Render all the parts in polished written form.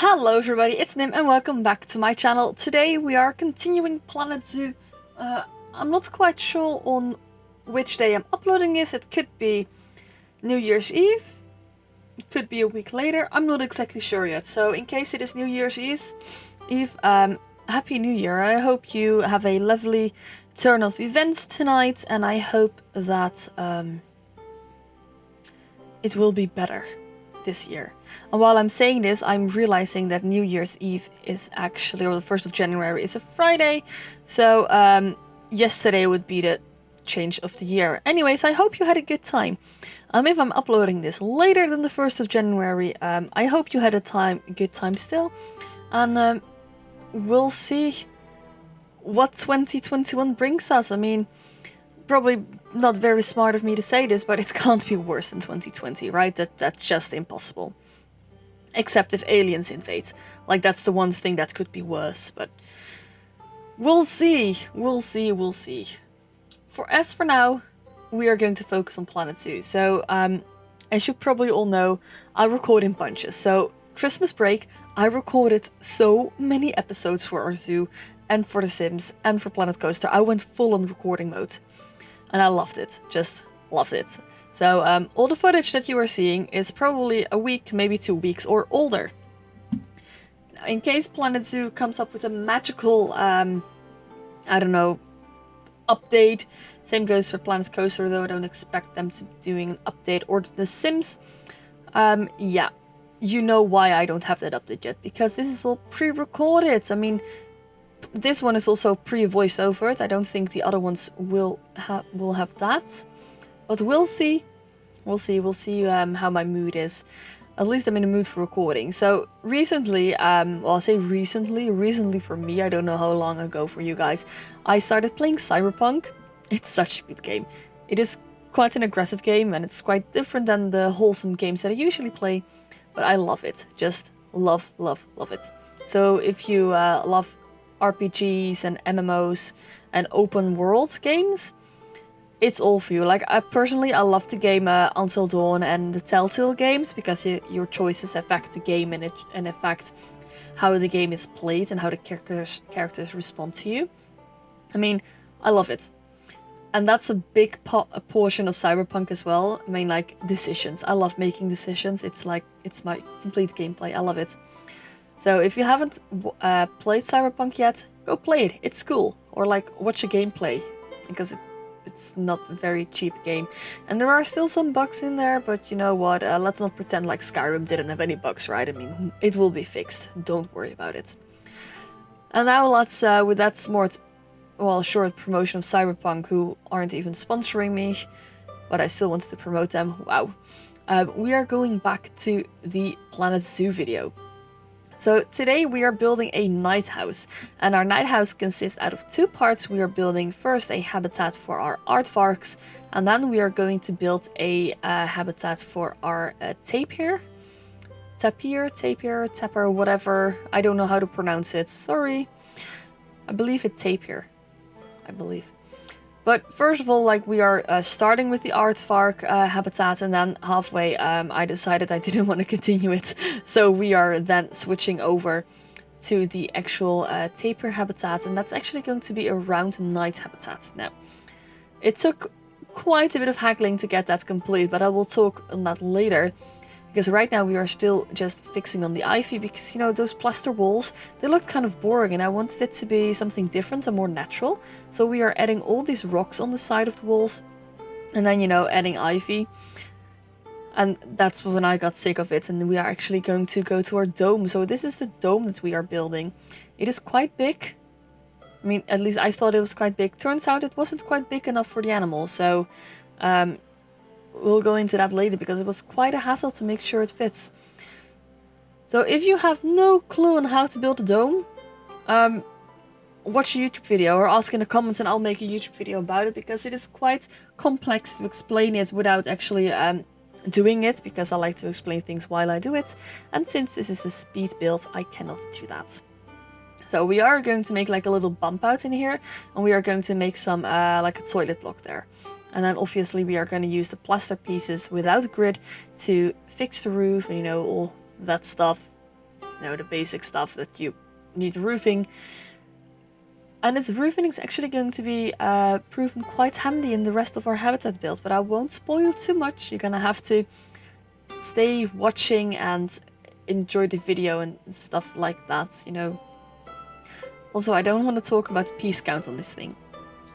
Hello everybody, it's Nym and welcome back to my channel. Today we are continuing Planet Zoo. I'm not quite sure on which day I'm uploading this. It could be New Year's Eve, it could be a week later, I'm not exactly sure yet. So in case it is New Year's Eve, Happy New Year. I hope you have a lovely turn of events tonight and I hope that it will be better this year. And while I'm saying this, I'm realizing that New Year's Eve is actually, or the 1st of January is a Friday. So yesterday would be the change of the year. Anyways, I hope you had a good time. If I'm uploading this later than the 1st of January, I hope you had a good time still. And we'll see what 2021 brings us. I mean, probably not very smart of me to say this, but it can't be worse than 2020, right? That's just impossible. Except if aliens invade. Like, that's the one thing that could be worse, but we'll see. We'll see. For now, we are going to focus on Planet Zoo. So, as you probably all know, I record in bunches. So, Christmas break, I recorded so many episodes for our zoo and for The Sims and for Planet Coaster. I went full on recording mode. And I loved it, just loved it. So all the footage that you are seeing is probably a week, maybe 2 weeks or older. Now, in case Planet Zoo comes up with a magical, I don't know, update. Same goes for Planet Coaster, though I don't expect them to be doing an update, or The Sims. Yeah, you know why I don't have that update yet, because this is all pre-recorded. I mean, this one is also pre-voiced over it. I don't think the other ones will have that, but we'll see. We'll see how my mood is. At least I'm in the mood for recording. So recently, well, I'll say recently for me, I don't know how long ago for you guys, I started playing Cyberpunk. It's such a good game. It is quite an aggressive game and it's quite different than the wholesome games that I usually play, but I love it. Just love it. So if you love RPGs and MMOs and open world games, it's all for you. Like, I love the game Until Dawn and the Telltale games, because your choices affect the game and affect how the game is played and how the characters respond to you. I mean, I love it. And that's a big portion of Cyberpunk as well. I mean, like, decisions. I love making decisions. It's like, it's my complete gameplay. I love it. So if you haven't played Cyberpunk yet, go play it. It's cool. Or like watch a gameplay, because it's not a very cheap game. And there are still some bugs in there, but you know what? Let's not pretend like Skyrim didn't have any bugs, right? I mean, it will be fixed. Don't worry about it. And now let's, with that short promotion of Cyberpunk, who aren't even sponsoring me, but I still wanted to promote them. Wow. We are going back to the Planet Zoo video. So today we are building a night house, and our night house consists out of 2 parts. We are building first a habitat for our aardvarks, and then we are going to build a habitat for our tapir, whatever. I don't know how to pronounce it. Sorry. I believe it's tapir. I believe. But first of all, like, we are starting with the aardvark habitat, and then halfway I decided I didn't want to continue it. So we are then switching over to the actual tapir habitat, and that's actually going to be a round night habitat. Now, it took quite a bit of haggling to get that complete, but I will talk on that later. Because right now we are still just fixing on the ivy, because, you know, those plaster walls, they looked kind of boring and I wanted it to be something different and more natural. So we are adding all these rocks on the side of the walls and then, you know, adding ivy. And that's when I got sick of it, and we are actually going to go to our dome. So this is the dome that we are building. It is quite big. I mean, at least I thought it was quite big. Turns out it wasn't quite big enough for the animals. So, we'll go into that later, because it was quite a hassle to make sure it fits. So if you have no clue on how to build a dome, watch a YouTube video or ask in the comments and I'll make a YouTube video about it, because it is quite complex to explain it without actually doing it, because I like to explain things while I do it. And since this is a speed build, I cannot do that. So we are going to make like a little bump out in here, and we are going to make some like a toilet block there. And then obviously we are going to use the plaster pieces without grid to fix the roof and, you know, all that stuff. you know, the basic stuff that you need roofing. And its roofing is actually going to be proven quite handy in the rest of our habitat build, but I won't spoil too much. You're gonna have to stay watching and enjoy the video and stuff like that, you know. Also, I don't want to talk about the piece count on this thing.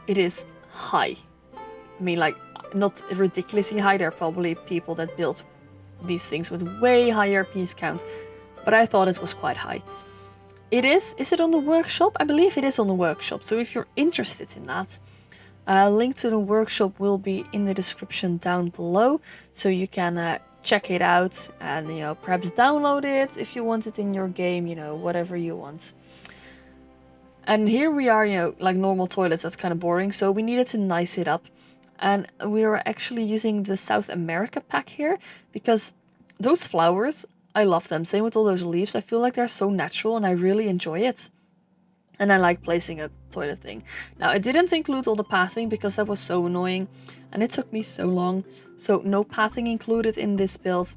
It is high. I mean, like, not ridiculously high. There are probably people that build these things with way higher piece counts, but I thought it was quite high. It is it on the workshop? I believe it is on the workshop, so if you're interested in that, a link to the workshop will be in the description down below, so you can check it out and, you know, perhaps download it if you want it in your game, you know, whatever you want. And here we are, you know, like normal toilets, that's kind of boring, so we needed to nice it up. And we were actually using the South America pack here, because those flowers, I love them. Same with all those leaves. I feel like they're so natural and I really enjoy it. And I like placing a toilet thing. Now, I didn't include all the pathing because that was so annoying and it took me so long. So no pathing included in this build.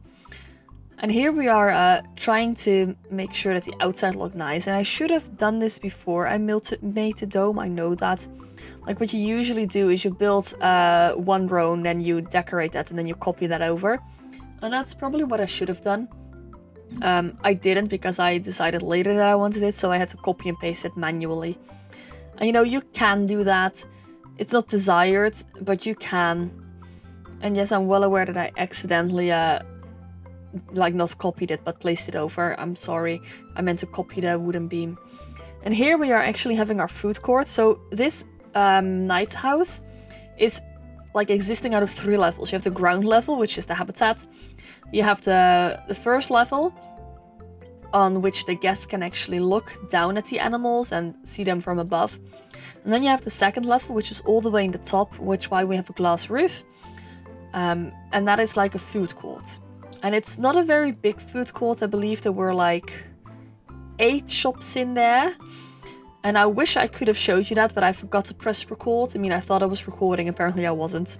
And here we are trying to make sure that the outside looked nice. And I should have done this before I made the dome. I know that. Like, what you usually do is you build one row and then you decorate that and then you copy that over. And that's probably what I should have done. I didn't because I decided later that I wanted it, so I had to copy and paste it manually. And you know, you can do that. It's not desired, but you can. And yes, I'm well aware that I accidentally like not copied it but placed it over. I'm sorry, I meant to copy the wooden beam. And here we are actually having our food court. So this night house is like existing out of 3 levels. You have the ground level, which is the habitat. You have the first level, on which the guests can actually look down at the animals and see them from above. And then you have the second level, which is all the way in the top, which why we have a glass roof. And that is like a food court. And it's not a very big food court. I believe there were like 8 shops in there. And I wish I could have showed you that, but I forgot to press record. I mean, I thought I was recording. Apparently I wasn't.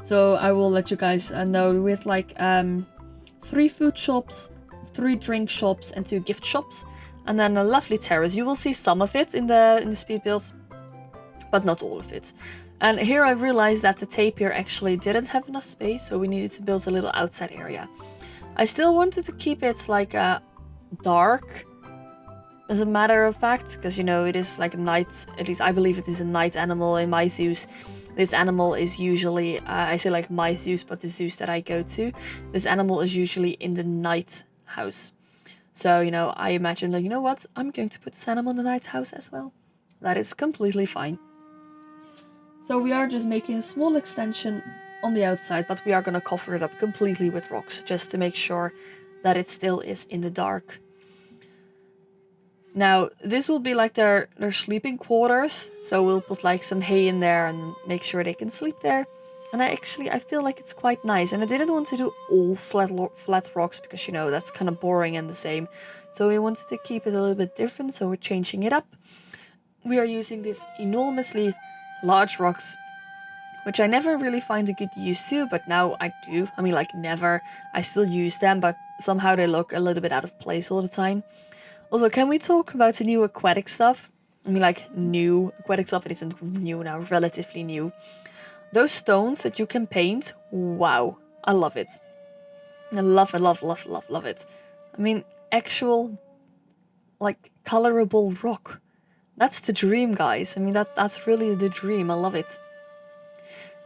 So I will let you guys know with like 3 food shops, 3 drink shops, and 2 gift shops. And then a lovely terrace. You will see some of it in the speed builds, but not all of it. And here I realized that the tapir actually didn't have enough space, so we needed to build a little outside area. I still wanted to keep it like dark, as a matter of fact, because, you know, it is like a night, at least I believe it is a night animal in my zoos. This animal is usually, I say like my zoos, but the zoos that I go to, this animal is usually in the night house. So, you know, I imagine like, you know what, I'm going to put this animal in the night house as well. That is completely fine. So we are just making a small extension on the outside, but we are going to cover it up completely with rocks, just to make sure that it still is in the dark. Now, this will be like their sleeping quarters, so we'll put like some hay in there and make sure they can sleep there. And I feel like it's quite nice, and I didn't want to do all flat rocks because, you know, that's kind of boring and the same. So we wanted to keep it a little bit different, so we're changing it up. We are using these enormously large rocks, which I never really find a good use to, but now I do. I mean, like, never. I still use them, but somehow they look a little bit out of place all the time. Also, can we talk about the new aquatic stuff? I mean, like, new aquatic stuff. It isn't new now, relatively new. Those stones that you can paint, wow, I love it. I love it. I mean, actual, like, colorable rock. That's the dream, guys. I mean, that's really the dream. I love it.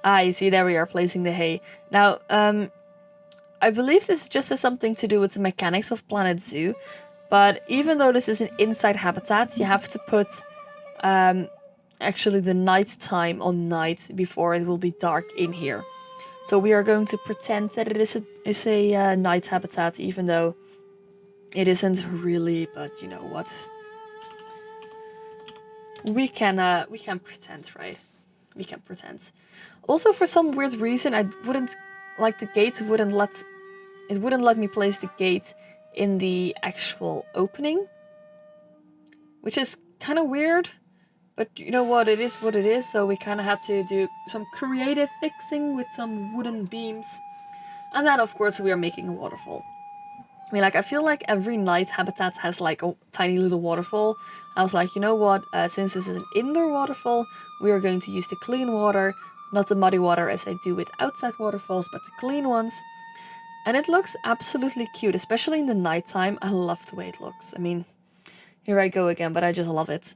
Ah, you see, there we are placing the hay. Now, I believe this just has something to do with the mechanics of Planet Zoo. But even though this is an inside habitat, you have to put actually the night time on night before it will be dark in here. So we are going to pretend that it is a night habitat, even though it isn't really. But you know what? We can pretend, right? We can pretend. Also, for some weird reason, I wouldn't like the gate wouldn't let me place the gate in the actual opening, which is kind of weird. But you know what? It is what it is. So we kind of had to do some creative fixing with some wooden beams, and then of course we are making a waterfall. I mean, like, I feel like every night habitat has like a tiny little waterfall. I was like, you know what, since this is an indoor waterfall, we are going to use the clean water, not the muddy water as I do with outside waterfalls, but the clean ones. And it looks absolutely cute, especially in the nighttime. I love the way it looks. I mean, here I go again, but I just love it.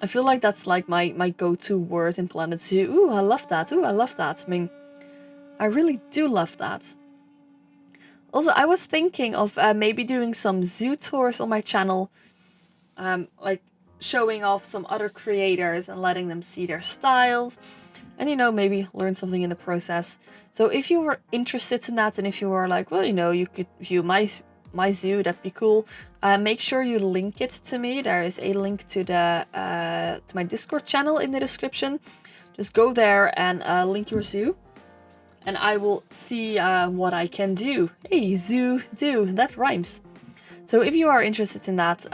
I feel like that's like my go-to word in Planet Zoo. Ooh, I love that. Ooh, I love that. I mean, I really do love that. Also, I was thinking of maybe doing some zoo tours on my channel, like showing off some other creators and letting them see their styles, and maybe learn something in the process. So if you were interested in that, and if you were like, well, you could view my zoo, that'd be cool. Make sure you link it to me. There is a link to to my Discord channel in the description. Just go there and link your zoo, and I will see what I can do. Hey, zoo, do, that rhymes. So if you are interested in that,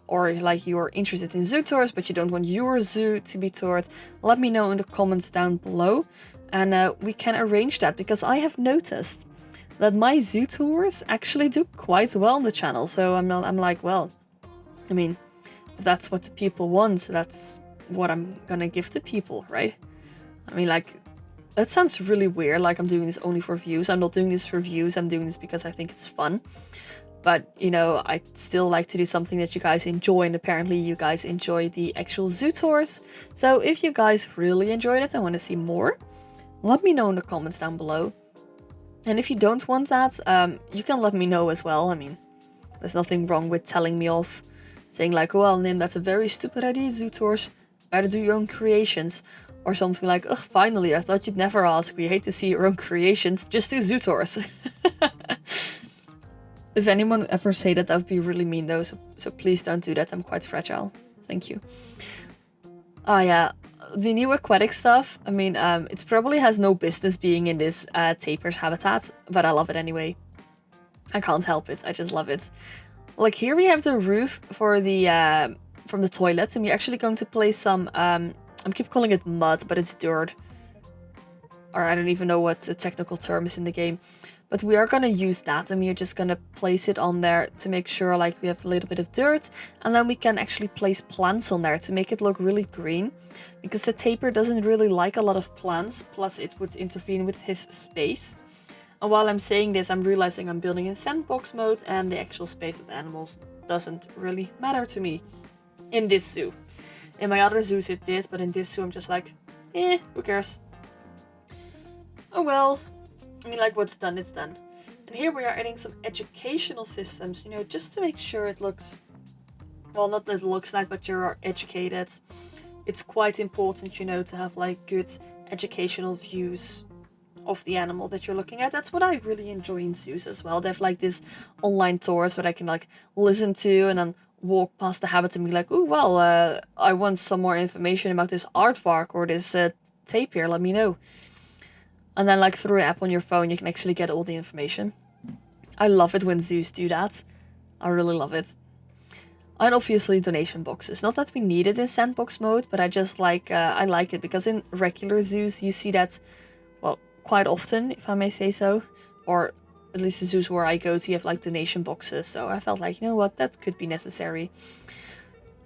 or like you're interested in zoo tours, but you don't want your zoo to be toured, let me know in the comments down below, and we can arrange that, because I have noticed that my zoo tours actually do quite well on the channel. So I'm like, well, I mean, if that's what the people want, that's what I'm gonna give to people, right? I mean, like, that sounds really weird, like I'm doing this only for views. I'm not doing this for views, I'm doing this because I think it's fun. But, I still like to do something that you guys enjoy, and apparently you guys enjoy the actual zoo tours. So if you guys really enjoyed it and want to see more, let me know in the comments down below. And if you don't want that, you can let me know as well. I mean, there's nothing wrong with telling me off, saying like, well, Nym, that's a very stupid idea, zoo tours. Better do your own creations. Or something like, ugh, finally, I thought you'd never ask. We hate to see your own creations. Just do zoo tours. If anyone ever say that, that would be really mean though. So please don't do that. I'm quite fragile. Thank you. Oh yeah, the new aquatic stuff. I mean, it probably has no business being in this tapir's habitat, but I love it anyway. I can't help it. I just love it. Like here we have the roof for the from the toilets, and we're actually going to place some. I keep calling it mud, but it's dirt. Or I don't even know what the technical term is in the game. But we are going to use that, and we are just going to place it on there to make sure like we have a little bit of dirt, and then we can actually place plants on there to make it look really green, because the tapir doesn't really like a lot of plants, plus it would intervene with his space. And while I'm saying this, I'm realizing I'm building in sandbox mode, and the actual space of the animals doesn't really matter to me in this zoo. In my other zoos it did, but in this zoo I'm just like, who cares? Oh well. I mean, like, what's done is done. And here we are adding some educational systems, just to make sure it looks, well, not that it looks nice, but you're educated. It's quite important, to have, like, good educational views of the animal that you're looking at. That's what I really enjoy in zoos as well. They have, like, this online tours where I can, like, listen to and then walk past the habitat and be like, oh, well, I want some more information about this aardvark or this tapir, let me know. And then, like, through an app on your phone, you can actually get all the information. I love it when zoos do that. I really love it. And obviously donation boxes. Not that we need it in sandbox mode, but I just like, I like it. Because in regular zoos, you see that, well, quite often, if I may say so. Or at least the zoos where I go to, you have, like, donation boxes. So I felt like, you know what, that could be necessary.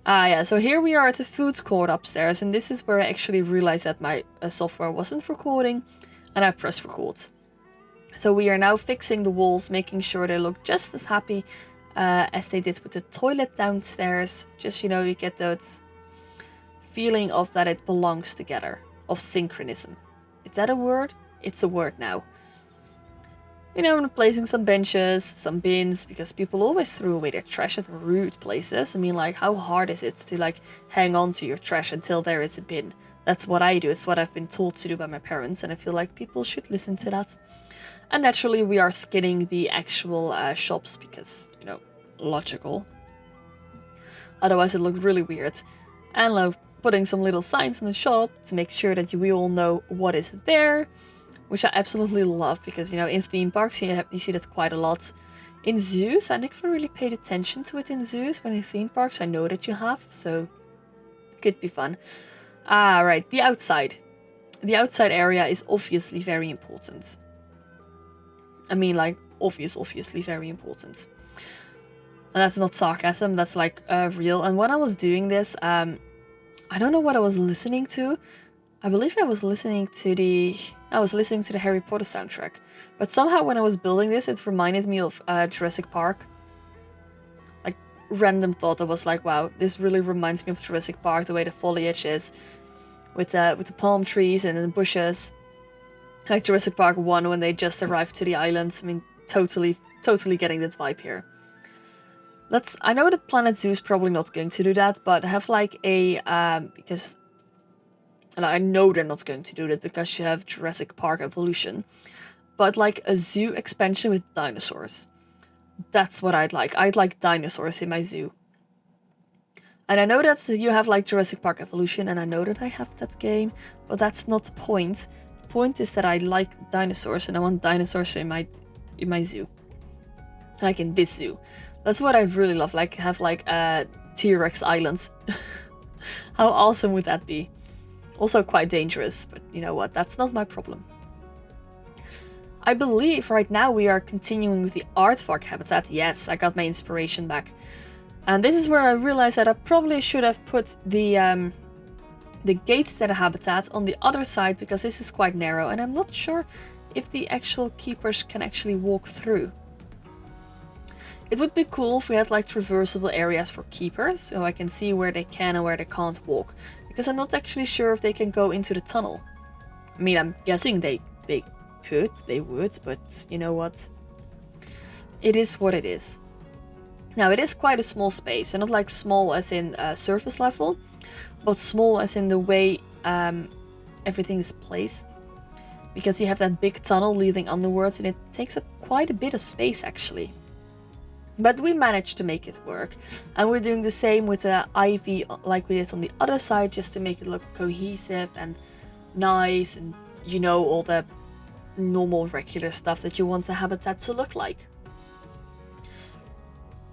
Yeah, so here we are at the food court upstairs. And this is where I actually realized that my software wasn't recording. And I press record. So we are now fixing the walls, making sure they look just as happy as they did with the toilet downstairs. Just, you get that feeling of that it belongs together, of synchronism. Is that a word? It's a word now. I'm placing some benches, some bins, because people always throw away their trash at rude places. I mean, like, how hard is it to, like, hang on to your trash until there is a bin? That's what I do. It's what I've been told to do by my parents, and I feel like people should listen to that. And naturally, we are skinning the actual shops because, logical. Otherwise, it looked really weird. And like, putting some little signs in the shop to make sure that we all know what is there, which I absolutely love because, in theme parks, you see that quite a lot. In zoos, I never really paid attention to it in zoos, but in theme parks, I know that you have, so could be fun. Right, the outside. The outside area is obviously very important. I mean, like, obviously very important. And that's not sarcasm, that's like real. And when I was doing this, I don't know what I was listening to. I believe I was listening to the Harry Potter soundtrack. But somehow when I was building this, it reminded me of Jurassic Park. Like, random thought that was like, wow, this really reminds me of Jurassic Park, the way the foliage is. With the palm trees and the bushes. Like Jurassic Park 1 when they just arrived to the island. I mean, totally getting this vibe here. I know the Planet Zoo is probably not going to do that, but have like a, because, and I know they're not going to do that because you have Jurassic Park Evolution, but like a zoo expansion with dinosaurs. That's what I'd like. I'd like dinosaurs in my zoo. And I know that you have like Jurassic Park Evolution, and I know that I have that game, but that's not the point. The point is that I like dinosaurs, and I want dinosaurs in my zoo. Like in this zoo. That's what I'd really love, like have like a T-Rex island. How awesome would that be? Also quite dangerous, but you know what, that's not my problem. I believe right now we are continuing with the aardvark habitat. Yes, I got my inspiration back. And this is where I realized that I probably should have put the gates to the habitat on the other side, because this is quite narrow and I'm not sure if the actual keepers can actually walk through. It would be cool if we had like traversable areas for keepers, so I can see where they can and where they can't walk, because I'm not actually sure if they can go into the tunnel. I mean, I'm guessing they would, but you know what? It is what it is. Now, it is quite a small space, and not like small as in surface level, but small as in the way everything is placed. Because you have that big tunnel leading underwards, and it takes up quite a bit of space actually. But we managed to make it work. And we're doing the same with the ivy like we did on the other side, just to make it look cohesive and nice, and you know, all the normal regular stuff that you want a habitat to look like.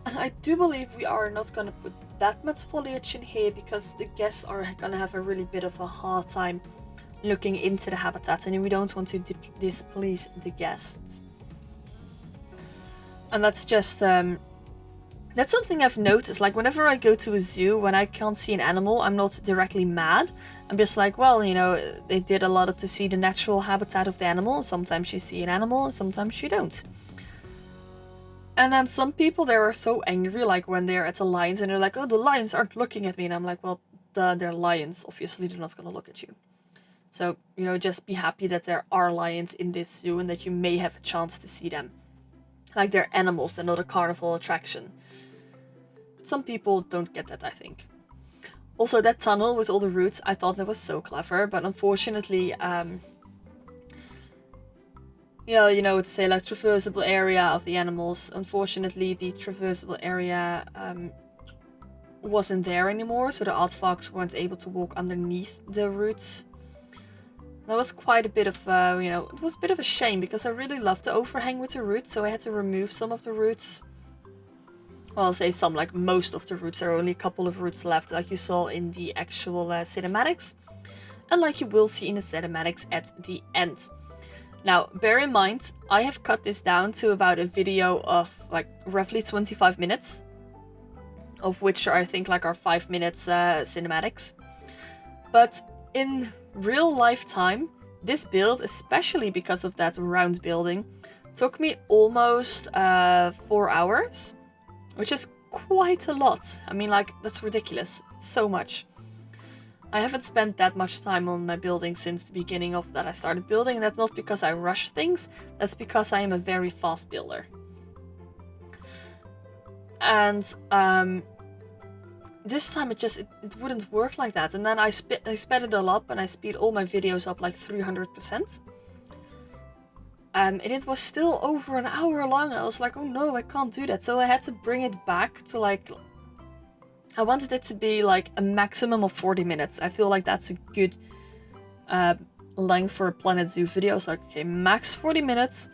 And I do believe we are not going to put that much foliage in here, because the guests are going to have a really bit of a hard time looking into the habitat, and we don't want to displease the guests. And that's just, that's something I've noticed. Like, whenever I go to a zoo, when I can't see an animal, I'm not directly mad. I'm just like, well, you know, they did a lot to see the natural habitat of the animal. Sometimes you see an animal, and sometimes you don't. And then some people, they are so angry, like when they're at the lions, and they're like, oh, the lions aren't looking at me. And I'm like, well, they're lions. Obviously, they're not going to look at you. So, you know, just be happy that there are lions in this zoo, and that you may have a chance to see them. Like, they're animals, they're not a carnival attraction. Some people don't get that, I think. Also, that tunnel with all the roots, I thought that was so clever, but unfortunately, yeah, you know, it's say like traversable area of the animals. Unfortunately, the traversable area wasn't there anymore, so the aardvarks weren't able to walk underneath the roots. That was quite a bit of, you know, it was a bit of a shame, because I really loved the overhang with the roots, so I had to remove some of the roots. Well, I'll say some, like most of the roots. There are only a couple of roots left, like you saw in the actual cinematics, and like you will see in the cinematics at the end. Now, bear in mind, I have cut this down to about a video of like roughly 25 minutes, of which I think like are 5 minutes cinematics. But in real life time, this build, especially because of that round building, took me almost 4 hours, which is quite a lot. I mean, like, that's ridiculous. It's so much. I haven't spent that much time on my building since the beginning of that I started building, and that's not because I rush things, that's because I am a very fast builder. And this time it wouldn't work like that, and then I sped it all up, and I speed all my videos up like 300%. And it was still over an hour long. I was like, oh no, I can't do that. So I had to bring it back to like, I wanted it to be like a maximum of 40 minutes. I feel like that's a good length for a Planet Zoo video. I was like, okay, max 40 minutes.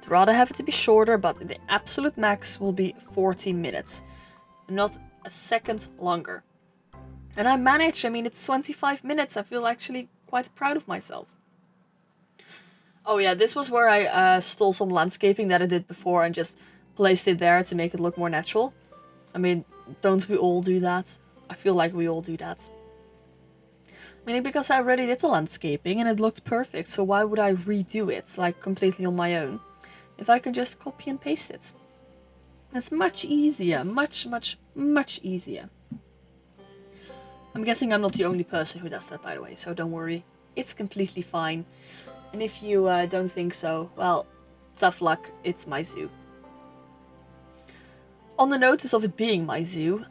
I'd rather have it to be shorter, but the absolute max will be 40 minutes. Not a second longer. And I managed. I mean, it's 25 minutes. I feel actually quite proud of myself. Oh yeah, this was where I stole some landscaping that I did before and just placed it there to make it look more natural. I mean, don't we all do that? I feel like we all do that. I mean, because I already did the landscaping and it looked perfect, so why would I redo it, like, completely on my own? If I can just copy and paste it. That's much easier. Much, much, much easier. I'm guessing I'm not the only person who does that, by the way, so don't worry. It's completely fine. And if you don't think so, well, tough luck, it's my zoo. On the notice of it being my zoo,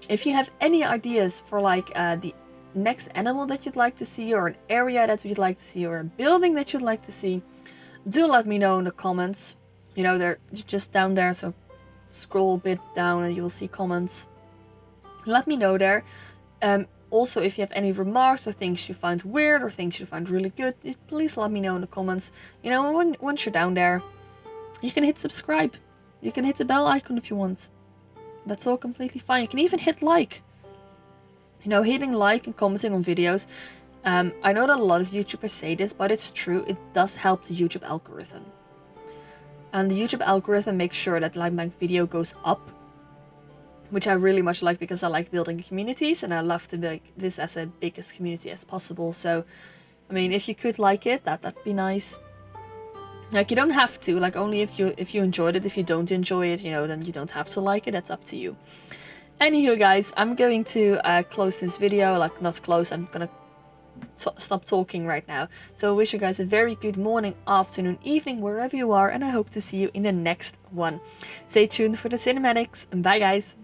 if you have any ideas for, like, the next animal that you'd like to see, or an area that you'd like to see, or a building that you'd like to see, do let me know in the comments. You know, they're just down there, so scroll a bit down and you will see comments. Let me know there. Also, if you have any remarks or things you find weird or things you find really good, please let me know in the comments. You know, once you're down there, you can hit subscribe. You can hit the bell icon if you want. That's all completely fine. You can even hit like. You know, hitting like and commenting on videos. I know that a lot of YouTubers say this, but it's true. It does help the YouTube algorithm. And the YouTube algorithm makes sure that, like, my video goes up, which I really much like because I like building communities and I love to make this as a biggest community as possible. So, I mean, if you could like it, that'd be nice. Like, you don't have to, like, only if you enjoyed it. If you don't enjoy it, you know, then you don't have to like it. That's up to you. Anywho, guys, I'm going to close this video. Like, not close, I'm gonna stop talking right now. So I wish you guys a very good morning, afternoon, evening, wherever you are, and I hope to see you in the next one. Stay tuned for the cinematics, and bye, guys.